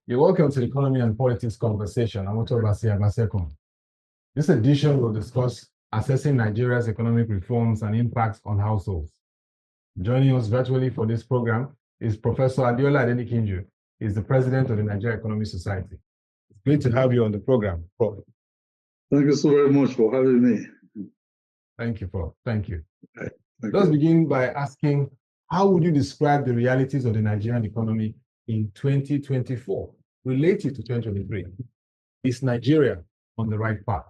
You're welcome to the Economy and Politics Conversation. I'm Ottoabasi Abasiekong. This edition will discuss assessing Nigeria's economic reforms and impacts on households. Joining us virtually for this program is Professor Adeola Adenikinju. He's the president of the Nigeria Economic Society. It's great to have you on the program, Prof. Thank you so very much for having me. Thank you, Prof. Thank you. Let's begin by asking, how would you describe the realities of the Nigerian economy in 2024 related to 2023? Is Nigeria on the right path?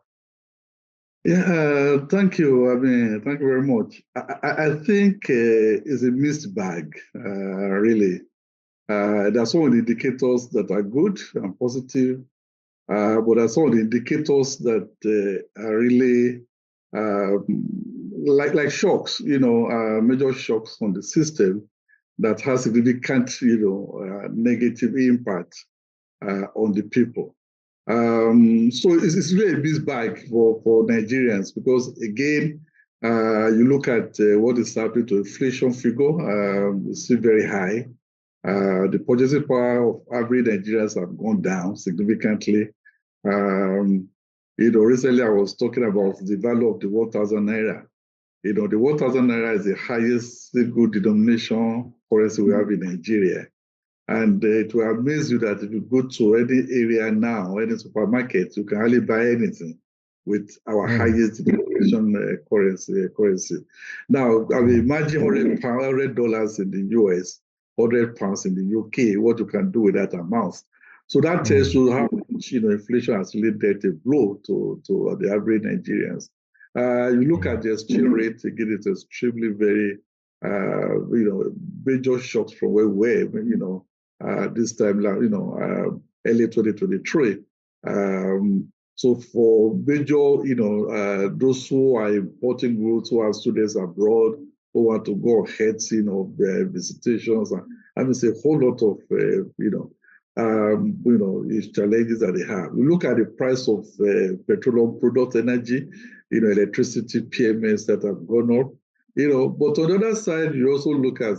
Yeah, thank you. Thank you very much. I think it's a mixed bag, really. There are some indicators that are good and positive, but there are some indicators that are really like shocks, major shocks on the system that has significant, negative impact on the people. So it's really a mixed bag for Nigerians because, again, you look at what is happening to inflation figure, it's still very high. The purchasing power of average Nigerians have gone down significantly. Recently I was talking about the value of the 1,000 naira. The 1,000 naira is the highest single denomination currency we have in Nigeria. And it will amaze you that if you go to any area now, any supermarket, you can hardly buy anything with our highest denomination currency. Now, I mean, imagine $100 in the US, £100 in the UK, what you can do with that amount. So that tells you how much inflation has really dealt a blow to the average Nigerians. You look at the exchange rate, again, it's extremely very, major shocks from where we were, this time, early 2023. So for major, those who are importing goods, who are students abroad, who want to go ahead, their visitations, and it's a whole lot of, challenges that they have. We look at the price of petroleum product energy, electricity, PMS that have gone up, but on the other side, you also look at,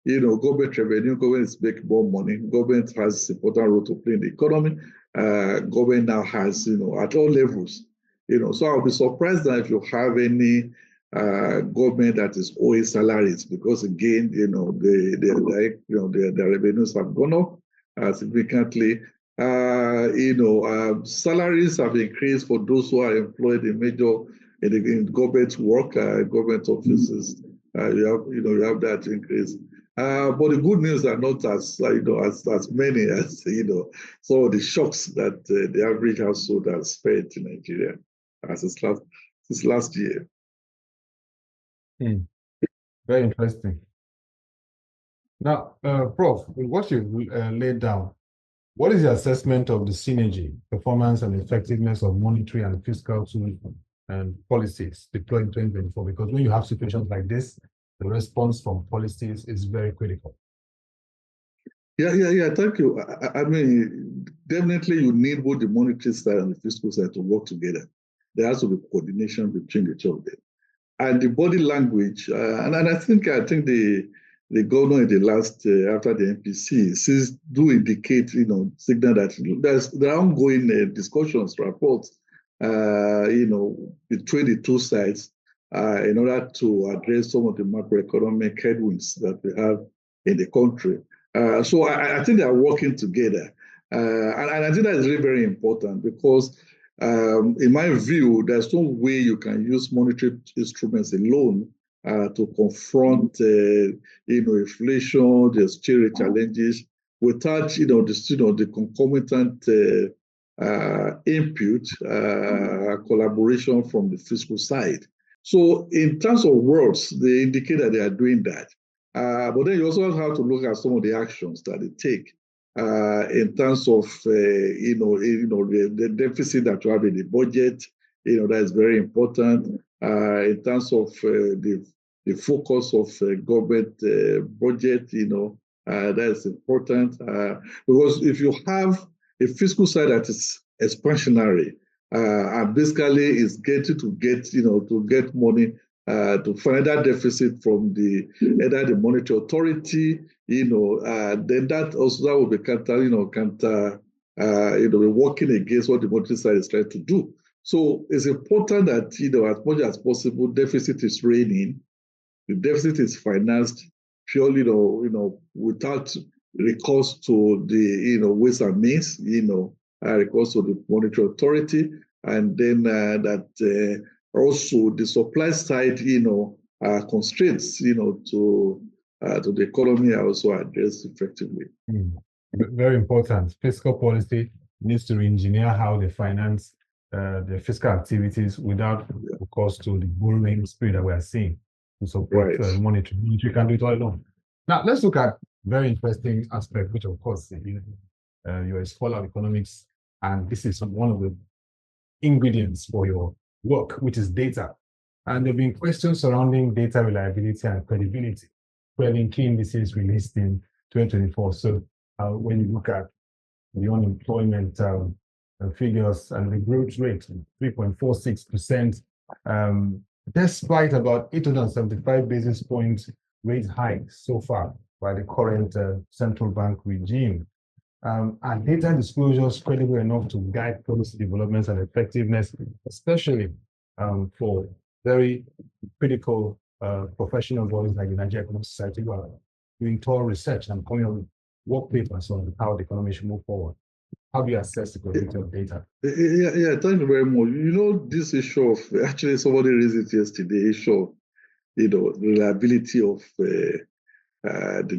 government revenue. Government is making more money. Government has an important role to play in the economy. Government now has, at all levels, so I'll be surprised that if you have any government that is owing salaries, because again, the revenues have gone up significantly. Salaries have increased for those who are employed in government work, government offices. You have that increase. But the good news are not as many as some of the shocks that the average household has felt in Nigeria since last year. Very interesting. Now, Prof, with what you've laid down, what is your assessment of the synergy, performance, and effectiveness of monetary and fiscal tools and policies deployed in 2024? Because when you have situations like this, the response from policies is very critical. Yeah. Thank you. I mean, definitely you need both the monetary side and the fiscal side to work together. There has to be coordination between the two of them. And the body language, and I think the governor in the last, after the MPC, do indicate, signal that there are ongoing discussions, reports, between the two sides in order to address some of the macroeconomic headwinds that we have in the country. So I think they are working together. And I think that is really very important because in my view, there's no way you can use monetary instruments alone to confront, inflation, the exchange challenges, without, the concomitant input, collaboration from the fiscal side. So in terms of words, they indicate that they are doing that. But then you also have to look at some of the actions that they take. In terms of the deficit that you have in the budget, that is very important. In terms of the focus of government budget, that is important because if you have a fiscal side that is expansionary and basically is getting to get money to find that deficit from either the monetary authority, then that will be working against what the monetary side is trying to do. So it's important that, as much as possible, deficit is reigning. The deficit is financed purely, without recourse to the, ways and means, recourse to the monetary authority, and then that also the supply side, constraints, to the economy are also addressed effectively. Very important. Fiscal policy needs to re-engineer how they finance the fiscal activities without recourse to the borrowing spree that we are seeing to support monetary. Monetary can do it all alone. Now, let's look at very interesting aspect, which of course, you're a scholar of economics, and this is one of the ingredients for your work, which is data. And there have been questions surrounding data reliability and credibility, in key indices released in 2024. So when you look at the unemployment figures and the growth rate, 3.46%, despite about 875 basis points rate hike so far by the current central bank regime. Are data disclosures credible enough to guide policy developments and effectiveness, especially for very critical professional bodies like the Nigeria Statistical Society, who are doing thorough research and coming up with work papers on how the economy should move forward? How do you assess the quality of data? Yeah, thank you very much. This issue of, actually somebody raised it yesterday, issue of, the reliability of the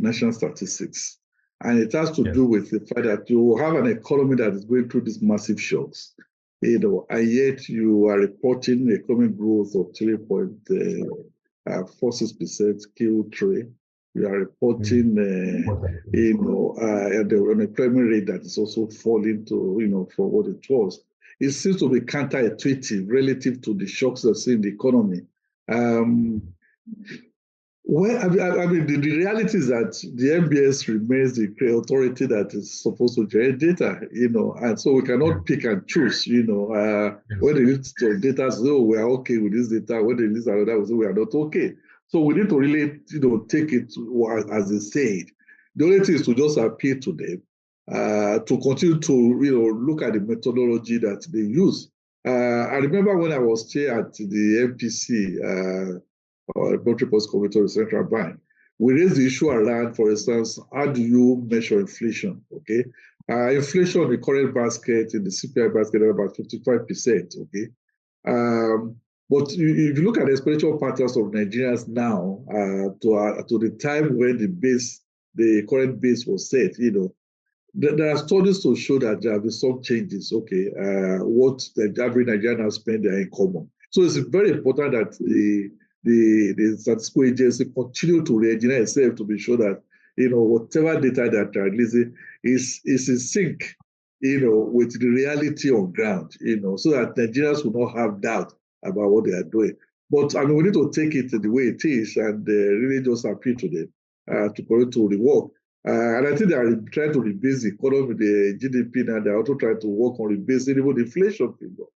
national statistics. And it has to do with the fact that you have an economy that is going through these massive shocks, and yet you are reporting economic growth of 3.46% Q3. You are reporting, the unemployment rate that is also falling to, for what it was. It seems to be counterintuitive relative to the shocks that's in the economy. The reality is that the MBS remains the authority that is supposed to generate data, and so we cannot pick and choose, when the list of data says, oh, we are okay with this data, when the list of data says we are not okay. So we need to really, take it as they said. The only thing is to just appeal to them, to continue to, look at the methodology that they use. I remember when I was chair at the MPC, or Monetary Policy Committee of the Central Bank, we raised the issue around, for instance, how do you measure inflation? Okay, inflation in the current basket, in the CPI basket, is about 55%. Okay, but if you look at the expenditure patterns of Nigerians now, to the time when the current base was set, there are studies to show that there have been some changes. Okay, what the average Nigerian has spent their income on. So it's very important that the statistical agency continue to re-engineer itself to be sure that, whatever data that they are releasing is in sync, with the reality on ground, so that Nigerians will not have doubt about what they are doing. But we need to take it the way it is and really just appeal to them to go to the work. And I think they are trying to rebase the economy, the GDP, and they're also trying to work on rebasing even the inflation figure.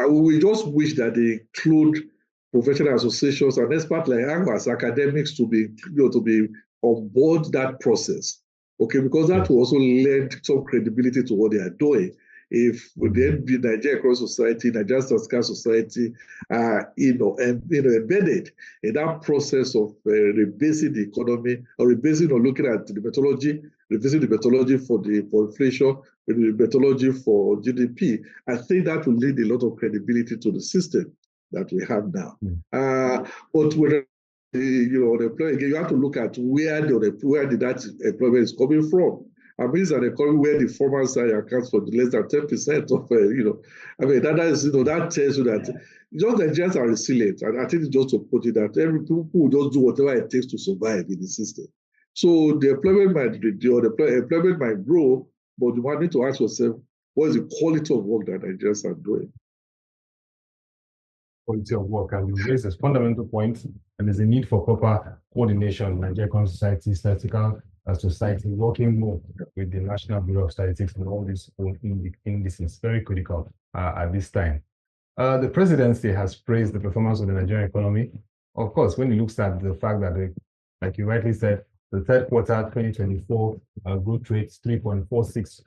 We just wish that they include professional associations and experts like us, academics, to be on board that process. Okay, because that will also lend some credibility to what they are doing. If the Nigeria Economic Society, Nigeria Statistical Society are embedded in that process of rebasing the economy, or rebasing or looking at the methodology, revising the methodology for inflation, the methodology for GDP, I think that will lend a lot of credibility to the system that we have now. But with the employment, you have to look at where did that employment is coming from. I mean, it's an economy where the formal side accounts for less than 10% of, that tells you that just Nigerians are resilient. And I think it's just to put it that every people will just do whatever it takes to survive in the system. So the employment might grow, but you might need to ask yourself, what is the quality of work that Nigerians are doing? Quality of work, and you raise this fundamental point, and there's a need for proper coordination. Nigeria Society, Statistical Society, working more with the National Bureau of Statistics and all these indices, very critical at this time. The presidency has praised the performance of the Nigerian economy. Of course, when it looks at the fact that, like you rightly said, the third quarter 2024 growth rate 3.46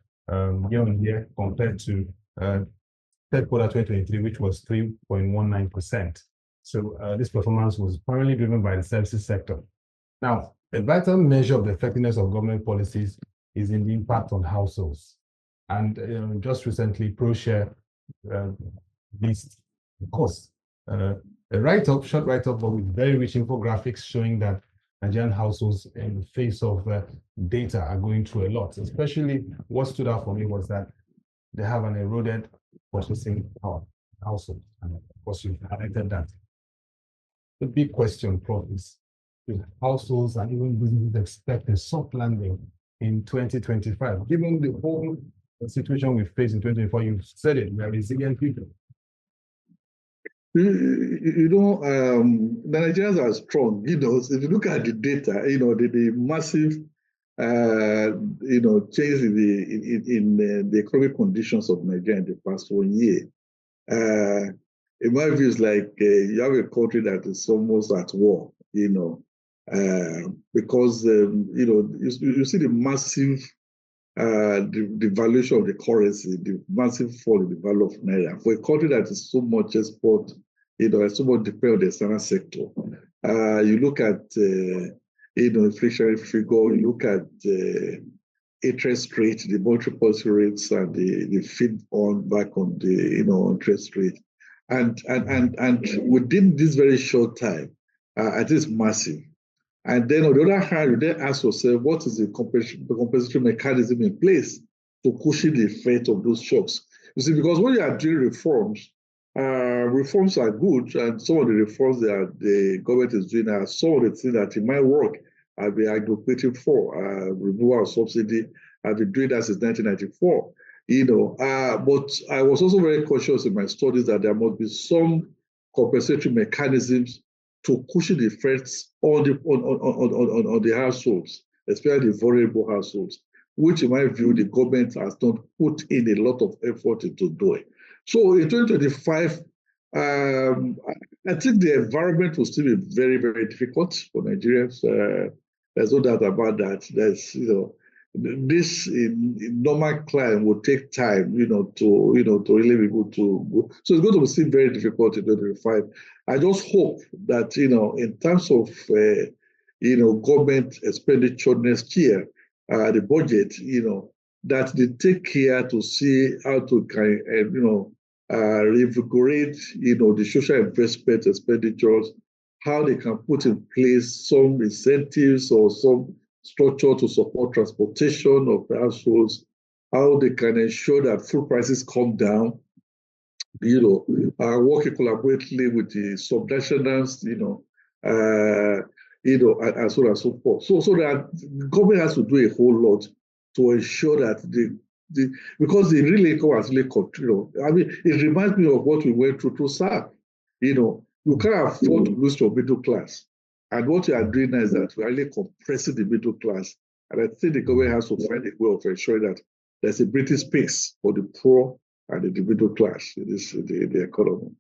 year on year compared to third quarter 2023, which was 3.19%. So this performance was primarily driven by the services sector. Now, a vital measure of the effectiveness of government policies is in the impact on households. And just recently, ProShare list, of course, a write-up, short write-up, but with very rich infographics showing that Nigerian households in the face of data are going through a lot. Especially what stood out for me was that they have an eroded purchasing power household. And of course, you've highlighted that. The big question, Prof, is will households and even businesses expect a soft landing in 2025? Given the whole situation we face in 2024, you've said it, we are resilient people. The Nigerians are strong. If you look at the data, the massive, change in the economic conditions of Nigeria in the past 1 year. In my view, it's like you have a country that is almost at war. Because you see the massive the valuation of the currency, the massive fall in the value of naira for a country that is so much export, so much depend on the external sector. You look at inflationary figure, you look at interest rate, the monetary policy rates, and the feed on back on the interest rate, and within this very short time, it is massive. And then on the other hand, you then ask yourself, what is the compensatory mechanism in place to cushion the effect of those shocks? You see, because when you are doing reforms, reforms are good, and some of the reforms that the government is doing are some of the things that it might work. I've been advocating for removal of subsidy. I've been doing that since 1994. But I was also very cautious in my studies that there must be some compensatory mechanisms to cushion the effects on the households, especially the vulnerable households, which in my view, the government has not put in a lot of effort into doing. So in 2025, I think the environment will still be very, very difficult for Nigerians. There's no doubt about that. There's, this in normal climate will take time, to really be able to go. So it's going to be still very difficult in 2025. I just hope that, in terms of, government expenditure next year, the budget, that they take care to see how to reinvigorate, the social investment expenditures, how they can put in place some incentives or some structure to support transportation of the households, how they can ensure that food prices come down, working collaboratively with the subnationals, and so on and so forth. So that the government has to do a whole lot to ensure that because the real income has really control. I mean, it reminds me of what we went through SARS. You can't afford to lose your middle class. And what we are doing now is that we're really compressing the middle class. And I think the government has to find a way of ensuring that there's a breathing space for the poor and the middle class in the economy.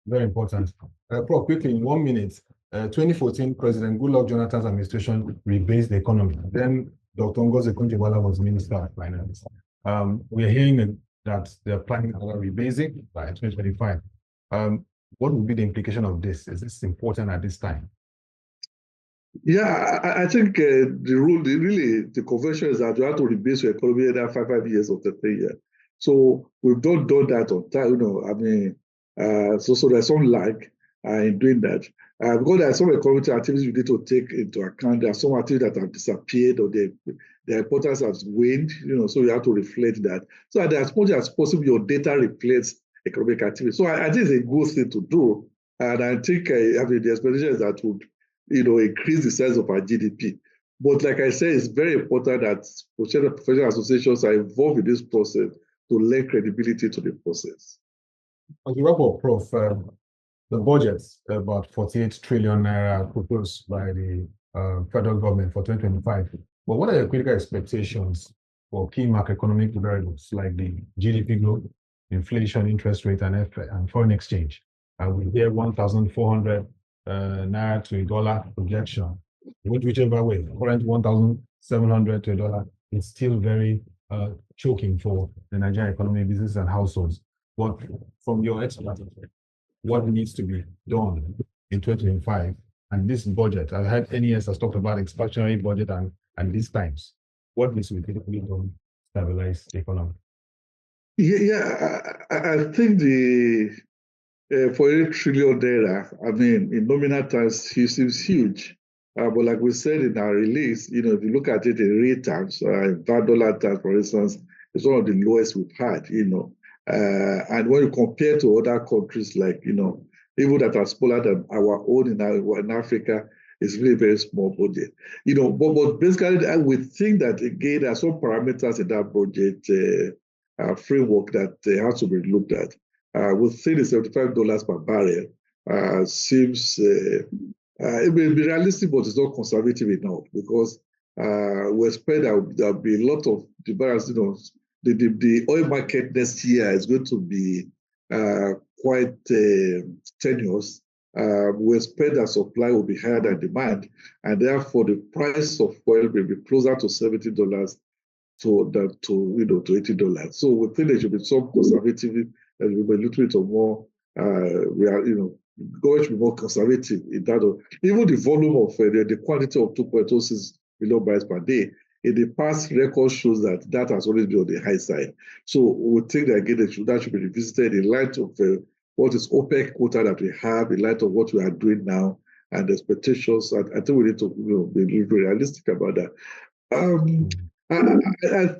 Very important. Prof, quickly, in 1 minute, 2014, President Goodluck Jonathan's administration rebased the economy. Then Dr. Ngozi Okonjo-Iweala was Minister of Finance. We are hearing that they're planning another rebasing by 2025. What would be the implication of this? Is this important at this time? Yeah, I think the convention is that you have to rebase your economy every 5 years or 30 years. So we've not done that on time, so there's some lag in doing that. Because there are some economic activities we need to take into account. There are some activities that have disappeared or their importance has waned, so you have to reflect that. So that as much as possible, your data reflects economic activity. So I think it's a good thing to do. And I think the expectation is that would increase the size of our GDP. But like I said, it's very important that professional associations are involved in this process to lend credibility to the process. As we wrap up, Prof, the budget, about 48 trillion naira proposed by the federal government for 2025. But what are your critical expectations for key macroeconomic variables like the GDP growth, inflation, interest rate, and foreign exchange. We hear 1,400 naira to a dollar projection. Whichever way, current 1,700 to a dollar is still very choking for the Nigerian economy, business, and households. But from your expertise, what needs to be done in 2025 and this budget? I've heard NES has talked about expansionary budget and these times. What needs to be critically done to stabilize the economy? I think the for 8 trillion naira, I mean, in nominal terms, it seems huge. But like we said in our release, if you look at it in real terms, in dollar terms, for instance, it's one of the lowest we've had, and when you compare to other countries like, even that are smaller than our own in Africa, it's really very small budget. But basically, I would think that, again, there are some parameters in that budget framework that has to be looked at. We think the $75 per barrel seems it may be realistic, but it's not conservative enough, because we expect that there'll be a lot of the barrels. The oil market next year is going to be quite tenuous. We expect that supply will be higher than demand, and therefore the price of oil will be closer to $70 to $80. So we think there should be some conservative, and we will be a little bit of more. Going to be more conservative in that. Even the volume of the quantity of 2.06 million barrels per day in the past record shows that has always been on the high side. So we think that, again, that should be revisited in light of what is OPEC quota that we have, in light of what we are doing now and the expectations. I think we need to be realistic about that. I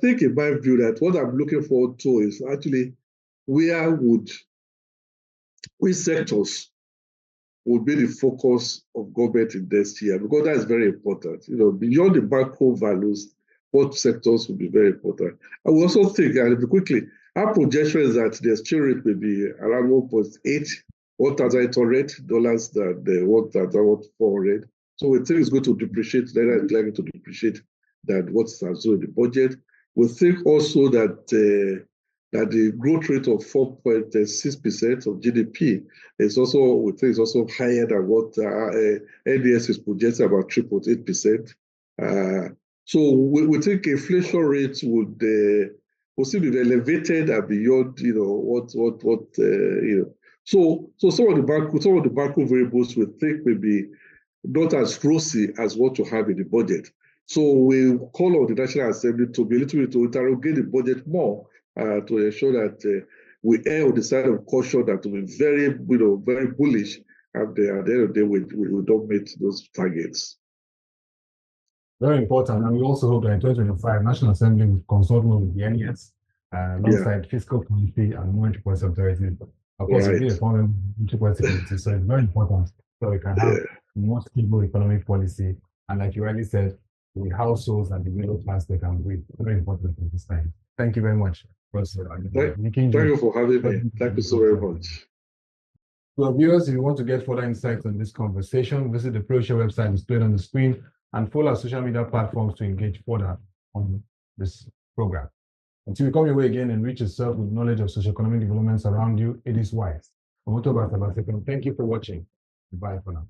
think, in my view, that what I'm looking forward to is actually which sectors would be the focus of government in this year, because that is very important. Beyond the macro values, what sectors will be very important. I will also think, and quickly, our projection is that the exchange rate will be around $1,800 than the $1,400. So we think it's going to depreciate. Naira is likely to depreciate than what's also in the budget. We think also that the growth rate of 4.6% of GDP is also, we think, is also higher than what NDS is projecting, about 3.8%. So we think inflation rates would still be elevated and beyond, So some of the macro variables we think may be not as rosy as what you have in the budget. So we call on the National Assembly to be a little bit to interrogate the budget more, to ensure that we err on the side of caution, that to be very, very bullish, and at the end of the day, we don't meet those targets. Very important, and we also hope that in 2025, National Assembly will consult more with the NES, alongside Fiscal Committee and Monetary Policy Authority. Of course, it will be a foreign Monetary Policy Committee, so it's very important so we can have more stable economic policy, and like you rightly said, the households and the middle class, they can breathe. Very important at this time. Thank you very much, Professor Adenikinju. Thank you for having me. Thank you so very much. To our viewers, if you want to get further insights on this conversation, visit the ProShare website displayed on the screen and follow our social media platforms to engage further on this program. Until we come your way again and reach yourself with knowledge of socioeconomic developments around you, it is wise. From Ottoabasi Abasiekong, thank you for watching. Goodbye for now.